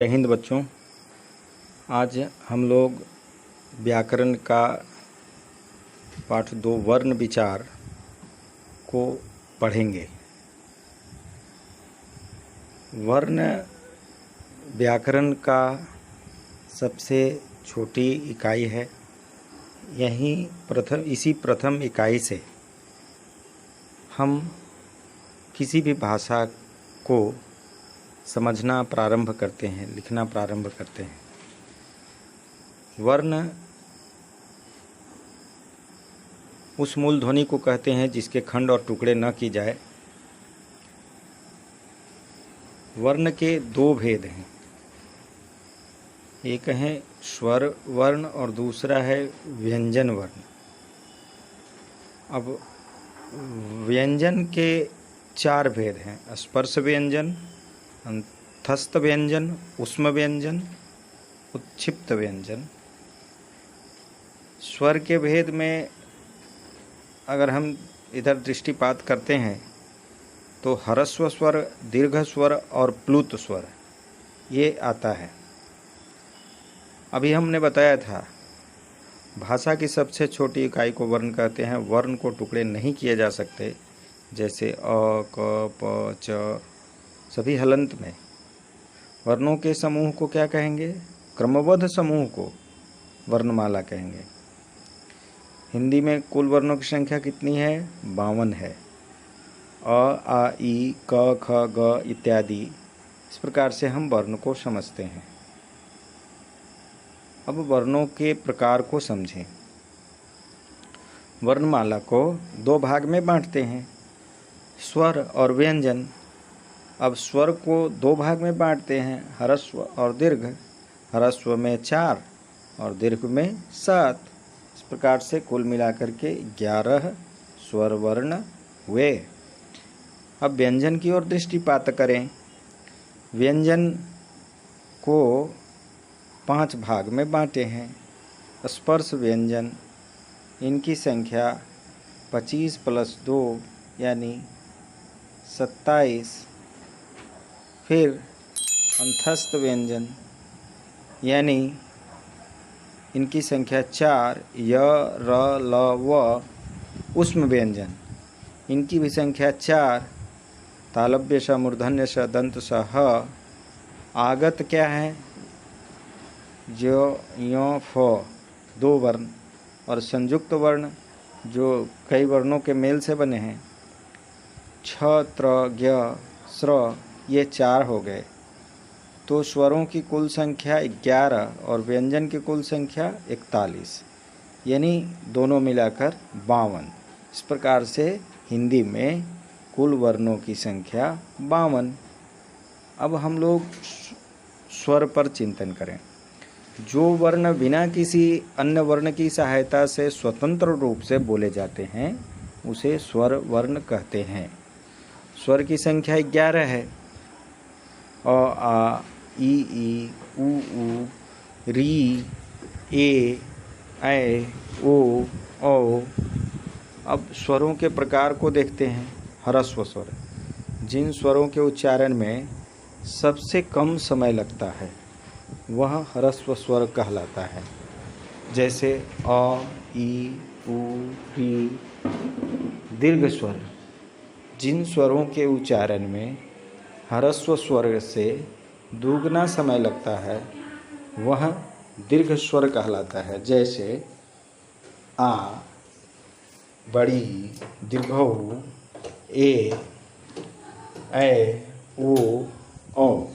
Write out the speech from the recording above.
जय हिंद बच्चों। आज हम लोग व्याकरण का पाठ 2 वर्ण विचार को पढ़ेंगे। वर्ण व्याकरण का सबसे छोटी इकाई है। इसी प्रथम इकाई से हम किसी भी भाषा को समझना प्रारंभ करते हैं, लिखना प्रारंभ करते हैं। वर्ण उस मूल ध्वनि को कहते हैं जिसके खंड और टुकड़े न की जाए। वर्ण के 2 भेद हैं, एक है स्वर वर्ण और दूसरा है व्यंजन वर्ण। अब व्यंजन के 4 भेद हैं: स्पर्श व्यंजन, अंतस्थ व्यंजन, ऊष्म व्यंजन, उत्क्षिप्त व्यंजन। स्वर के भेद में अगर हम इधर दृष्टिपात करते हैं तो ह्रस्व स्वर, दीर्घ स्वर और प्लुत स्वर ये आता है। अभी हमने बताया था भाषा की सबसे छोटी इकाई को वर्ण कहते हैं। वर्ण को टुकड़े नहीं किए जा सकते, जैसे अ, क, प, च सभी हलंत में। वर्णों के समूह को क्या कहेंगे? क्रमबद्ध समूह को वर्णमाला कहेंगे। हिंदी में कुल वर्णों की संख्या कितनी है? 52 है। अ, आ, ई, क, ख, ग इत्यादि। इस प्रकार से हम वर्ण को समझते हैं। अब वर्णों के प्रकार को समझें। वर्णमाला को 2 भाग में बांटते हैं, स्वर और व्यंजन। अब स्वर को 2 भाग में बांटते हैं, ह्रस्व और दीर्घ। ह्रस्व में 4 और दीर्घ में 7। इस प्रकार से कुल मिलाकर के 11 स्वर वर्ण हुए। अब व्यंजन की ओर दृष्टिपात करें। व्यंजन को 5 भाग में बांटे हैं। स्पर्श व्यंजन, इनकी संख्या 25 + 2 यानी 27। फिर अंतस्थ व्यंजन यानी इनकी संख्या 4, य, र, ल, व। ऊष्म व्यंजन, इनकी भी संख्या 4, तालव्य स, मूर्धन्य स, दंत स, ह। आगत क्या है? जो, यो, फ 2 वर्ण, और संयुक्त वर्ण जो कई वर्णों के मेल से बने हैं, छ, त्र, ज्ञ, स्र, ये 4 हो गए। तो स्वरों की कुल संख्या 11 और व्यंजन की कुल संख्या 41, यानी दोनों मिलाकर 52। इस प्रकार से हिंदी में कुल वर्णों की संख्या 52। अब हम लोग स्वर पर चिंतन करें। जो वर्ण बिना किसी अन्य वर्ण की सहायता से स्वतंत्र रूप से बोले जाते हैं उसे स्वर वर्ण कहते हैं। स्वर की संख्या 11 है। अ, आ, ई, उ, री, ए, ऐ, ओ, औ। अब स्वरों के प्रकार को देखते हैं। ह्रस्व स्वर, जिन स्वरों के उच्चारण में सबसे कम समय लगता है वह ह्रस्व स्वर कहलाता है, जैसे अ, ई, उ, री। दीर्घ स्वर, जिन स्वरों के उच्चारण में ह्रस्व स्वर से दुगना समय लगता है वह दीर्घ स्वर कहलाता है, जैसे आ, बड़ी, दीर्घऊ, ए, ऐ, ओ, औ।